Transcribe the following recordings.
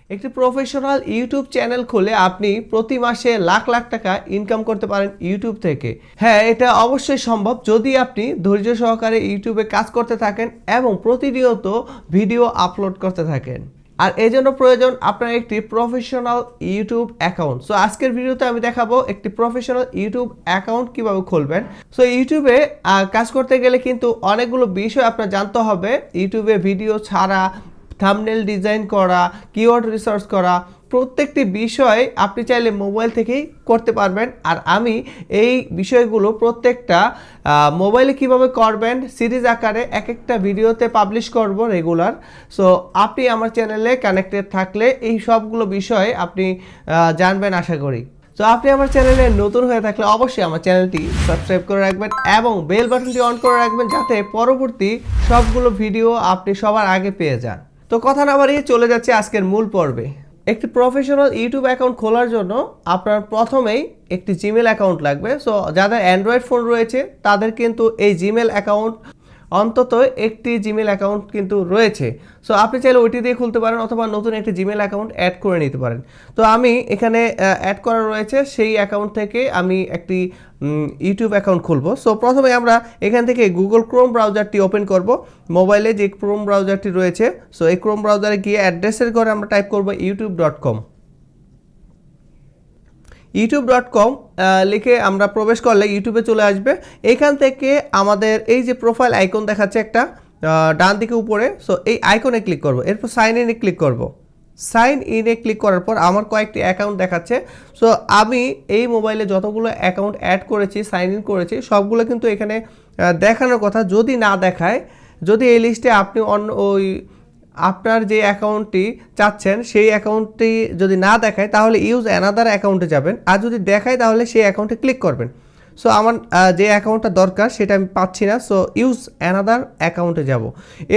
একটি professional YouTube channel খুলে আপনি প্রতি মাসে লাখ লাখ টাকা ইনকাম করতে পারেন ইউটিউব থেকে। হ্যাঁ, এটা অবশ্যই সম্ভব যদি আপনি ধৈর্য সহকারে ইউটিউবে কাজ করতে থাকেন এবং প্রতিনিয়ত ভিডিও আপলোড করতে থাকেন। আর এই জন্য প্রয়োজন আপনার একটি প্রফেশনাল ইউটিউব অ্যাকাউন্ট। সো আজকের ভিডিওতে আমি দেখাবো একটি প্রফেশনাল ইউটিউব অ্যাকাউন্ট কিভাবে খুলবেন। সো ইউটিউবে কাজ করতে গেলে কিন্তু অনেকগুলো বিষয় আপনার জানতে হবে। ইউটিউবে ভিডিও ছাড়া, থাম্বনেল ডিজাইন করা, কিওয়ার্ড রিসার্চ করা, প্রত্যেকটি বিষয় আপনি চাইলে মোবাইল থেকেই করতে পারবেন। আর আমি এই বিষয়গুলো প্রত্যেকটা মোবাইলে কিভাবে করবেন সিরিজ আকারে এক একটা ভিডিওতে পাবলিশ করব রেগুলার। সো আপনি আমার চ্যানেলে কানেক্টেড থাকলে এই সবগুলো বিষয় আপনি জানবেন আশা করি। তো আপনি আমার চ্যানেলে নতুন হয়ে থাকলে অবশ্যই আমার চ্যানেলটি সাবস্ক্রাইব করে রাখবেন এবং বেল বাটনটি অন করে রাখবেন যাতে পরবর্তী সবগুলো ভিডিও আপনি সবার আগে পেয়ে যান। তো কথা না বাড়িয়ে চলে যাচ্ছে আজকের মূল পর্বে। একটি প্রফেশনাল ইউটিউব অ্যাকাউন্ট খোলার জন্য আপনার প্রথমেই একটি জিমেল অ্যাকাউন্ট লাগবে। সো যাদের অ্যান্ড্রয়েড ফোন রয়েছে তাদের কিন্তু এই জিমেল অ্যাকাউন্ট অন্তত একটি জিমেল অ্যাকাউন্ট কিন্তু রয়েছে। সো আপনি চাইলে ওইটি দিয়ে খুলতে পারেন অথবা নতুন একটি জিমেল অ্যাকাউন্ট অ্যাড করে নিতে পারেন। তো আমি এখানে অ্যাড করা রয়েছে, সেই অ্যাকাউন্ট থেকে আমি একটি ইউটিউব অ্যাকাউন্ট খুলবো। সো প্রথমে আমরা এখান থেকে গুগল ক্রোম ব্রাউজারটি ওপেন করব। মোবাইলে যে ক্রোম ব্রাউজারটি রয়েছে, সো এই ক্রোম ব্রাউজারে গিয়ে অ্যাড্রেসের ঘরে আমরা টাইপ করব youtube.com। youtube.com লিখে আমরা প্রবেশ করলে ইউটিউবে চলে আসবে। এখান থেকে আমাদের এই যে প্রোফাইল আইকন দেখাচ্ছে একটা ডান দিকে উপরে, সো এই আইকনে ক্লিক করব। এরপর সাইন ইনে ক্লিক করব। সাইন ইনে ক্লিক করার পর আমার কয়েকটি অ্যাকাউন্ট দেখাচ্ছে। সো আমি এই মোবাইলে যতগুলো অ্যাকাউন্ট অ্যাড করেছি, সাইন ইন করেছি, সবগুলো কিন্তু এখানে দেখানোর কথা। যদি না দেখায়, যদি এই লিস্টে আপনি অন্য আপনার যে অ্যাকাউন্টটি চাচ্ছেন সেই অ্যাকাউন্টটি যদি না দেখায় তাহলে ইউজ অ্যানাদার অ্যাকাউন্টে যাবেন, আর যদি দেখায় তাহলে সেই অ্যাকাউন্টে ক্লিক করবেন। সো আমার যে অ্যাকাউন্টটা দরকার সেটা আমি পাচ্ছি না, সো ইউজ অ্যানাদার অ্যাকাউন্টে যাব।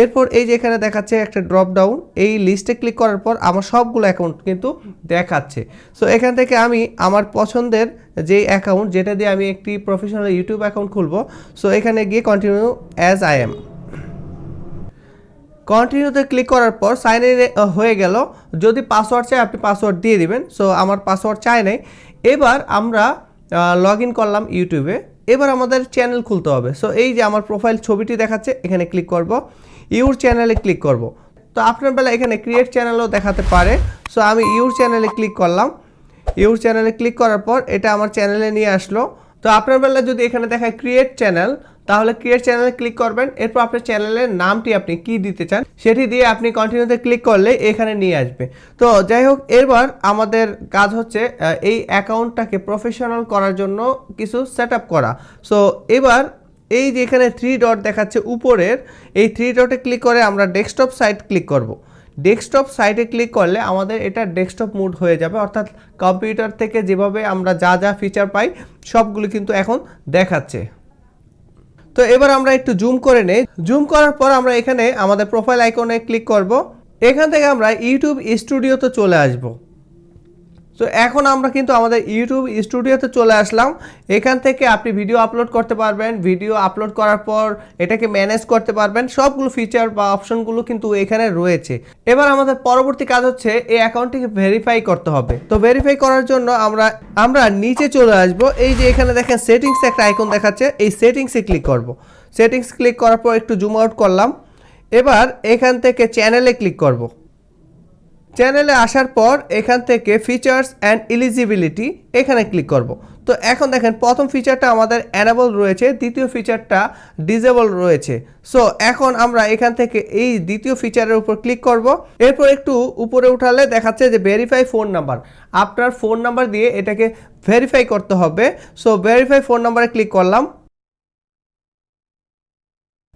এরপর এই যে এখানে দেখাচ্ছে একটা ড্রপ ডাউন, এই লিস্টে ক্লিক করার পর আমার সবগুলো অ্যাকাউন্ট কিন্তু দেখাচ্ছে। সো এখান থেকে আমি আমার পছন্দের যে অ্যাকাউন্ট, যেটা দিয়ে আমি একটি প্রফেশনাল ইউটিউব অ্যাকাউন্ট খুলব, সো এখানে গিয়ে কন্টিনিউ অ্যাজ আই এম, কন্টিনিউতে ক্লিক করার পর সাইন ইন হয়ে গেল। যদি পাসওয়ার্ড চাই আপনি পাসওয়ার্ড দিয়ে দিবেন। সো আমার পাসওয়ার্ড চাই নাই। এবার আমরা লগ ইন করলাম ইউটিউবে। এবার আমাদের চ্যানেল খুলতে হবে। সো এই যে আমার প্রোফাইল ছবিটি দেখাচ্ছে, এখানে ক্লিক করব, ইউর চ্যানেলে ক্লিক করব। তো আপনার বেলা এখানে ক্রিয়েট চ্যানেলও দেখাতে পারে। সো আমি ইউর চ্যানেলে ক্লিক করলাম। ইউর চ্যানেলে ক্লিক করার পর এটা আমার চ্যানেলে নিয়ে আসলো। তো আপনার বেলা যদি এখানে দেখায় ক্রিয়েট চ্যানেল, তাহলে ক্রিয়েট চ্যানেলে ক্লিক করবেন। এরপর আপনার চ্যানেলের নামটি আপনি কি দিতে চান সেটি দিয়ে আপনি কন্টিনিউতে ক্লিক করলে এখানে নিয়ে আসবে। তো যাই হোক, এবার আমাদের কাজ হচ্ছে এই অ্যাকাউন্টটাকে প্রফেশনাল করার জন্য কিছু সেট আপ করা। সো এবার এই যে এখানে 3 ডট দেখাচ্ছে উপরের, এই 3 ডটে ক্লিক করে আমরা ডেস্কটপ সাইট ক্লিক করব। ডেস্কটপ সাইটে ক্লিক করলে আমাদের এটা ডেস্কটপ মোড হয়ে যাবে, অর্থাৎ কম্পিউটার থেকে যেভাবে আমরা যা যা ফিচার পাই সবগুলো কিন্তু এখন দেখাচ্ছে। তো এবার আমরা একটু জুম করে নেই। জুম করার পর আমরা এখানে আমাদের প্রোফাইল আইকনে ক্লিক করব। এখান থেকে আমরা ইউটিউব স্টুডিওতে চলে আসব। তো এখন আমরা কিন্তু আমাদের ইউটিউব স্টুডিওতে চলে আসলাম। এখান থেকে আপনি ভিডিও আপলোড করতে পারবেন। ভিডিও আপলোড করার পর এটাকে ম্যানেজ করতে পারবেন। সবগুলো ফিচার বা অপশনগুলো কিন্তু এখানে রয়েছে। এবার আমাদের পরবর্তী কাজ হচ্ছে এই অ্যাকাউন্টটিকে ভেরিফাই করতে হবে। তো ভেরিফাই করার জন্য আমরা নিচে চলে আসব। এই যে এখানে দেখেন সেটিংস একটা আইকন দেখাচ্ছে, এই সেটিংসে ক্লিক করব। সেটিংস ক্লিক করার পর একটু জুম আউট করলাম। এবার এখান থেকে চ্যানেলে ক্লিক করব। চ্যানেলে আসার পর এখান থেকে ফিচার্স অ্যান্ড এলিজিবিলিটি এখানে ক্লিক করব। তো এখন দেখেন প্রথম ফিচারটা আমাদের অ্যানেবল রয়েছে, দ্বিতীয় ফিচারটা ডিজেবল রয়েছে। সো এখন আমরা এখান থেকে এই দ্বিতীয় ফিচারের উপর ক্লিক করব। এরপর একটু উপরে উঠালে দেখাচ্ছে যে ভেরিফাই ফোন নাম্বার, আপনার ফোন নাম্বার দিয়ে এটাকে ভেরিফাই করতে হবে। সো ভেরিফাই ফোন নাম্বারে ক্লিক করলাম।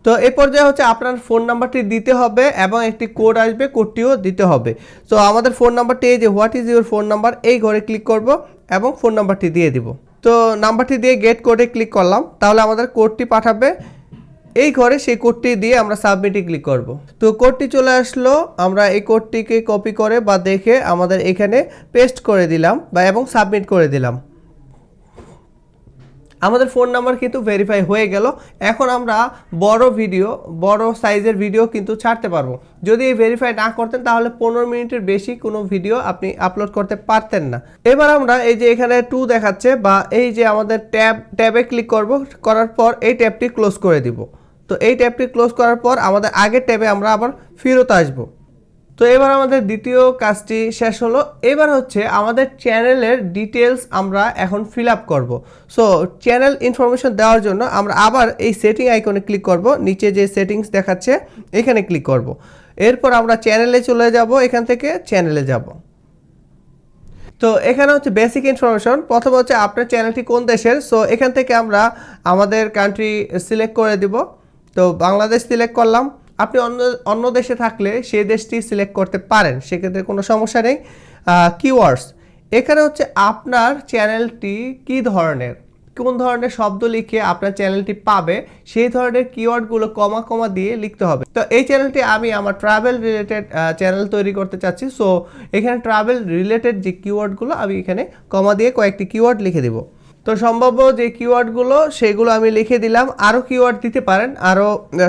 তো এই পর্যায়ে হচ্ছে আপনার ফোন নাম্বারটি দিতে হবে এবং একটি কোড আসবে, কোডটিও দিতে হবে। তো আমাদের ফোন নাম্বারটি এই যে what is your phone number, এই ঘরে ক্লিক করব এবং ফোন নাম্বারটি দিয়ে দিব। তো নাম্বারটি দিয়ে গেট কোডে ক্লিক করলাম, তাহলে আমাদের কোডটি পাঠাবে এই ঘরে। সেই কোডটি দিয়ে আমরা সাবমিটে ক্লিক করব। তো কোডটি চলে আসলো, আমরা এই কোডটিকে কপি করে বা দেখে আমাদের এখানে পেস্ট করে দিলাম এবং সাবমিট করে দিলাম। আমাদের ফোন নাম্বার কিন্তু ভেরিফাই হয়ে গেল। এখন আমরা বড় সাইজের ভিডিও কিন্তু ছাড়তে পারবো। যদি এই ভেরিফাই না করতেন তাহলে 15 মিনিটের বেশি কোনো ভিডিও আপনি আপলোড করতে পারতেন না। এবার আমরা এই যে এখানে 2 দেখাচ্ছে বা এই যে আমাদের ট্যাবে ক্লিক করব, করার পর এই ট্যাবটি ক্লোজ করে দিব। তো এই ট্যাবটি ক্লোজ করার পর আমাদের আগের ট্যাবে আমরা আবার ফেরত আসবো। তো এবার আমাদের দ্বিতীয় কাজটি শেষ হলো। এবার হচ্ছে আমাদের চ্যানেলের ডিটেলস আমরা এখন ফিল আপ করবো। সো চ্যানেল ইনফরমেশন দেওয়ার জন্য আমরা আবার এই সেটিং আইকনে ক্লিক করব, নিচে যে সেটিংস দেখাচ্ছে এখানে ক্লিক করব। এরপর আমরা চ্যানেলে চলে যাব, এখান থেকে চ্যানেলে যাব। তো এখানে হচ্ছে বেসিক ইনফরমেশন। প্রথম হচ্ছে আপনার চ্যানেলটি কোন দেশের। সো এখান থেকে আমরা আমাদের কান্ট্রি সিলেক্ট করে দিব। তো বাংলাদেশ সিলেক্ট করলাম। আপনি অন্য দেশে থাকলে সেই দেশটি সিলেক্ট করতে পারেন, সেক্ষেত্রে কোনো সমস্যা নেই। কিওয়ার্ডস, এখানে হচ্ছে আপনার চ্যানেলটি কী ধরনের, কোন ধরনের শব্দ লিখে আপনার চ্যানেলটি পাবে সেই ধরনের কিওয়ার্ডগুলো কমা কমা দিয়ে লিখতে হবে। তো এই চ্যানেলটি আমি আমার ট্রাভেল রিলেটেড চ্যানেল তৈরি করতে চাচ্ছি। সো এখানে ট্রাভেল রিলেটেড যে কিওয়ার্ডগুলো আমি এখানে কমা দিয়ে কয়েকটি কিওয়ার্ড লিখে দিব। তো সম্ভাব্য যে কিওয়ার্ডগুলো সেগুলো আমি লিখে দিলাম। আরও কিওয়ার্ড দিতে পারেন, আরও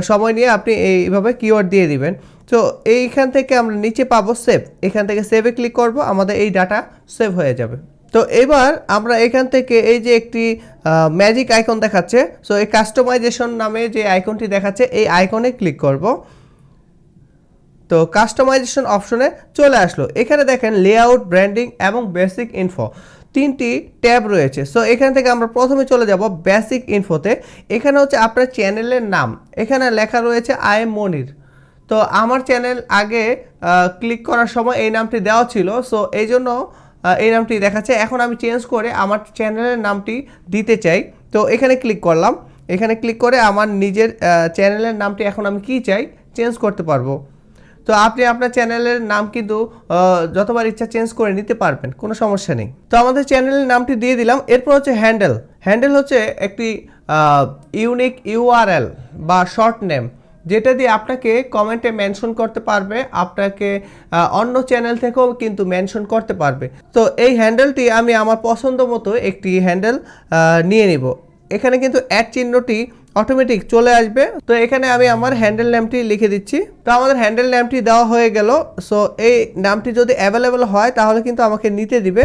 সময় নিয়ে আপনি এইভাবে কিওয়ার্ড দিয়ে দিবেন। তো এইখান থেকে আমরা নিচে পাবো সেভ, এখান থেকে সেভে ক্লিক করব, আমাদের এই ডাটা সেভ হয়ে যাবে। তো এবার আমরা এখান থেকে এই যে একটি ম্যাজিক আইকন দেখাচ্ছে, সো এই কাস্টমাইজেশন নামে যে আইকনটি দেখাচ্ছে এই আইকনে ক্লিক করব। তো কাস্টমাইজেশন অপশনে চলে আসলো। এখানে দেখেন লেআউট, ব্র্যান্ডিং এবং বেসিক ইনফো, 3টি ট্যাব রয়েছে। সো এখান থেকে আমরা প্রথমে চলে যাব বেসিক ইনফোতে। এখানে হচ্ছে আপনার চ্যানেলের নাম, এখানে লেখা রয়েছে আই এম মনির। তো আমার চ্যানেল আগে ক্লিক করার সময় এই নামটি দেওয়া ছিল, সো এই জন্য এই নামটি দেখাচ্ছে। এখন আমি চেঞ্জ করে আমার চ্যানেলের নামটি দিতে চাই। তো এখানে ক্লিক করলাম, এখানে ক্লিক করে আমার নিজের চ্যানেলের নামটি এখন আমি কি চাই চেঞ্জ করতে পারবো। তো আপনি আপনার চ্যানেলের নাম কিন্তু যতবার ইচ্ছা চেঞ্জ করে নিতে পারবেন, কোনো সমস্যা নেই। তো আমাদের চ্যানেলের নামটি দিয়ে দিলাম। এরপর হচ্ছে হ্যান্ডেল হচ্ছে একটি ইউনিক ইউআরএল বা শর্ট নেম, যেটা দিয়ে আপনাকে কমেন্টে মেনশন করতে পারবে, আপনাকে অন্য চ্যানেল থেকেও কিন্তু মেনশন করতে পারবে। তো এই হ্যান্ডেলটি আমি আমার পছন্দ মতো একটি হ্যান্ডেল নিয়ে নিব। এখানে কিন্তু অ্যাড চিহ্নটি অটোমেটিক চলে আসবে। তো এখানে আমি আমার হ্যান্ডেল নেমটি লিখে দিচ্ছি। তো আমাদের হ্যান্ডেল নেমটি দেওয়া হয়ে গেল। সো এই নামটি যদি অ্যাভেলেবেল হয় তাহলে কিন্তু আমাকে নিতে দিবে,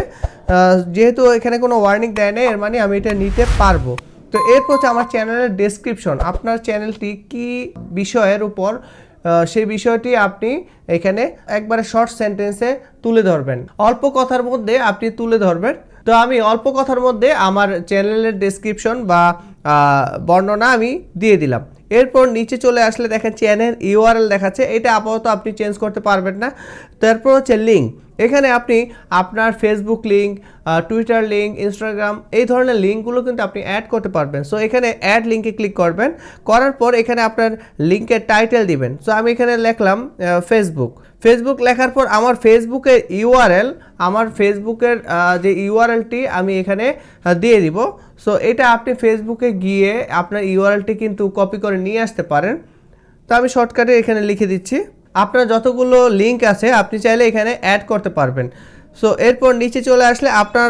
যেহেতু এখানে কোনো ওয়ার্নিং দেয় না, এর মানে আমি এটা নিতে পারবো। তো এরপর হচ্ছে আমার চ্যানেলের ডেসক্রিপশন, আপনার চ্যানেলটি কি বিষয়ের উপর সেই বিষয়টি আপনি এখানে একবারে শর্ট সেন্টেন্সে তুলে ধরবেন, অল্প কথার মধ্যে আপনি তুলে ধরবেন। তো আমি অল্প কথার মধ্যে আমার চ্যানেলের ডেসক্রিপশন বা বর্ণনা আমি দিয়ে দিলাম। এরপর নিচে চলে আসলে দেখেন চ্যানেল ইউআরএল দেখাচ্ছে, এটা আপাতত আপনি চেঞ্জ করতে পারবেন না। তারপর হচ্ছে লিঙ্ক, এখানে আপনি আপনার Facebook link, Twitter link, Instagram এই ধরনের লিঙ্কগুলো কিন্তু আপনি অ্যাড করতে পারবেন। সো এখানে অ্যাড লিঙ্কে ক্লিক করবেন, করার পর এখানে আপনার লিঙ্কের টাইটেল দিবেন। সো আমি এখানে লিখলাম ফেসবুক লেখার পর আমার ফেসবুকের ইউআরএল, আমার ফেসবুকের যে ইউআরএলটি আমি এখানে দিয়ে দিব। সো এটা আপনি ফেসবুকে গিয়ে আপনার ইউআরএলটি কিন্তু কপি করে নিয়ে আসতে পারেন। তো আমি শর্টকাটে এখানে লিখে দিচ্ছি। আপনার যতগুলো লিঙ্ক আছে আপনি চাইলে এখানে অ্যাড করতে পারবেন। সো এরপর নিচে চলে আসলে আপনার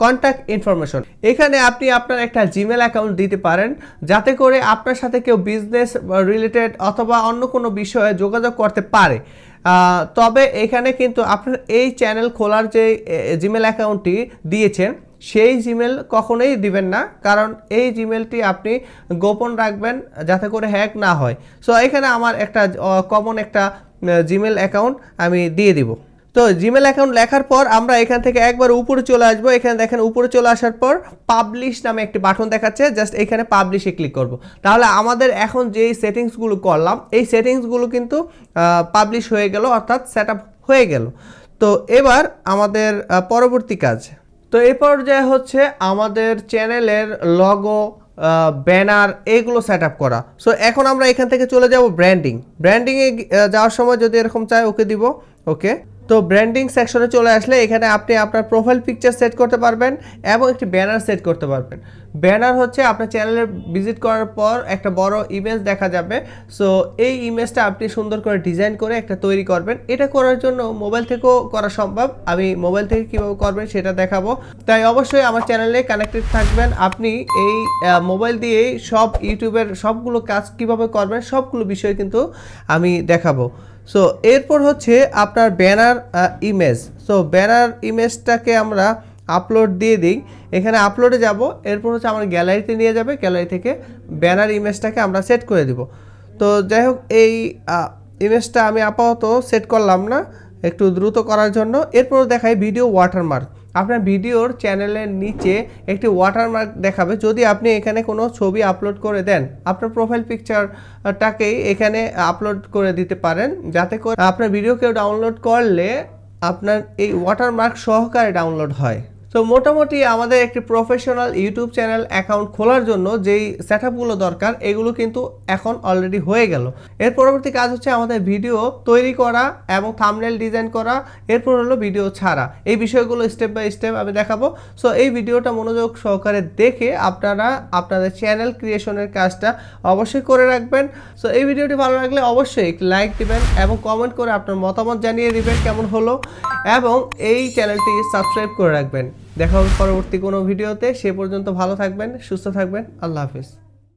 কন্ট্যাক্ট ইনফরমেশন, এখানে আপনি আপনার একটা জিমেল অ্যাকাউন্ট দিতে পারেন, যাতে করে আপনার সাথে কেউ বিজনেস রিলেটেড অথবা অন্য কোনো বিষয়ে যোগাযোগ করতে পারে। তবে এখানে কিন্তু আপনার এই চ্যানেল খোলার যে জিমেল অ্যাকাউন্টটি দিয়েছেন সেই জিমেল কখনোই দিবেন না, কারণ এই জিমেলটি আপনি গোপন রাখবেন যাতে করে হ্যাক না হয়। সো এখানে আমার একটা কমন একটা জিমেল অ্যাকাউন্ট আমি দিয়ে দিব। তো জিমেল অ্যাকাউন্ট লেখার পর আমরা এখান থেকে একবার উপরে চলে আসবো। এখানে দেখেন উপরে চলে আসার পর পাবলিশ নামে একটি বাটন দেখাচ্ছে, জাস্ট এখানে পাবলিশে ক্লিক করব। তাহলে আমাদের এখন যেই সেটিংসগুলো করলাম এই সেটিংসগুলো কিন্তু পাবলিশ হয়ে গেল, অর্থাৎ সেট আপ হয়ে গেল। তো এবার আমাদের পরবর্তী কাজ, তো এই পর্যায়ে হচ্ছে আমাদের চ্যানেলের লগো, ব্যানার এইগুলো সেট আপ করা। সো এখন আমরা এখান থেকে চলে যাব ব্র্যান্ডিংয়ে যাওয়ার সময় যদি এরকম চাই ওকে দিব, ওকে। তো ব্র্যান্ডিং সেকশনে চলে আসলে এখানে আপনি আপনার প্রোফাইল পিকচার সেট করতে পারবেন এবং একটি ব্যানার সেট করতে পারবেন। ব্যানার হচ্ছে আপনার চ্যানেলে ভিজিট করার পর একটা বড় ইমেজ দেখা যাবে। সো এই ইমেজটা আপনি সুন্দর করে ডিজাইন করে একটা তৈরি করবেন। এটা করার জন্য মোবাইল থেকেও করা সম্ভব। আমি মোবাইল থেকে কীভাবে করবেন সেটা দেখাবো। তাই অবশ্যই আমার চ্যানেলে কানেক্টেড থাকবেন। আপনি এই মোবাইল দিয়েই সব ইউটিউবের সবগুলো কাজ কিভাবে করবেন সবগুলো বিষয় কিন্তু আমি দেখাবো। সো এরপর হচ্ছে আপনার ব্যানার ইমেজ। সো ব্যানার ইমেজটাকে আমরা আপলোড দিয়ে দিই। এখানে আপলোডে যাব, এরপর হচ্ছে আমার গ্যালারিতে নিয়ে যাবে, গ্যালারি থেকে ব্যানার ইমেজটাকে আমরা সেট করে দিব। তো যাই হোক, এই ইমেজটা আমি আপাতত সেট করলাম না একটু দ্রুত করার জন্য। এরপর দেখাই ভিডিও ওয়াটারমার্ক। আপনার ভিডিওর চ্যানেলের নিচে একটি ওয়াটারমার্ক দেখাবে যদি আপনি এখানে কোনো ছবি আপলোড করে দেন। আপনার প্রোফাইল পিকচারটাকেই এখানে আপলোড করে দিতে পারেন, যাতে করে আপনার ভিডিও কেউ ডাউনলোড করলে আপনার এই ওয়াটারমার্ক সহকারে ডাউনলোড হয়। তো মোটামুটি আমাদের একটি প্রফেশনাল ইউটিউব চ্যানেল অ্যাকাউন্ট খোলার জন্য যেই সেটআপগুলো দরকার এগুলো কিন্তু এখন অলরেডি হয়ে গেল। এর পরবর্তী কাজ হচ্ছে আমাদের ভিডিও তৈরি করা এবং থাম্বনেল ডিজাইন করা, এরপর হলো ভিডিও ছাড়া। এই বিষয়গুলো স্টেপ বাই স্টেপ আমি দেখাবো। সো এই ভিডিওটা মনোযোগ সহকারে দেখে আপনারা আপনাদের চ্যানেল ক্রিয়েশনের কাজটা অবশ্যই করে রাখবেন। সো এই ভিডিওটি ভালো লাগলে অবশ্যই একটি লাইক দিবেন এবং কমেন্ট করে আপনার মতামত জানিয়ে দিবেন কেমন হলো, এবং এই চ্যানেলটি সাবস্ক্রাইব করে রাখবেন। দেখা হবে পরবর্তী কোনো ভিডিওতে। সে পর্যন্ত ভালো থাকবেন, সুস্থ থাকবেন। আল্লাহ হাফিজ।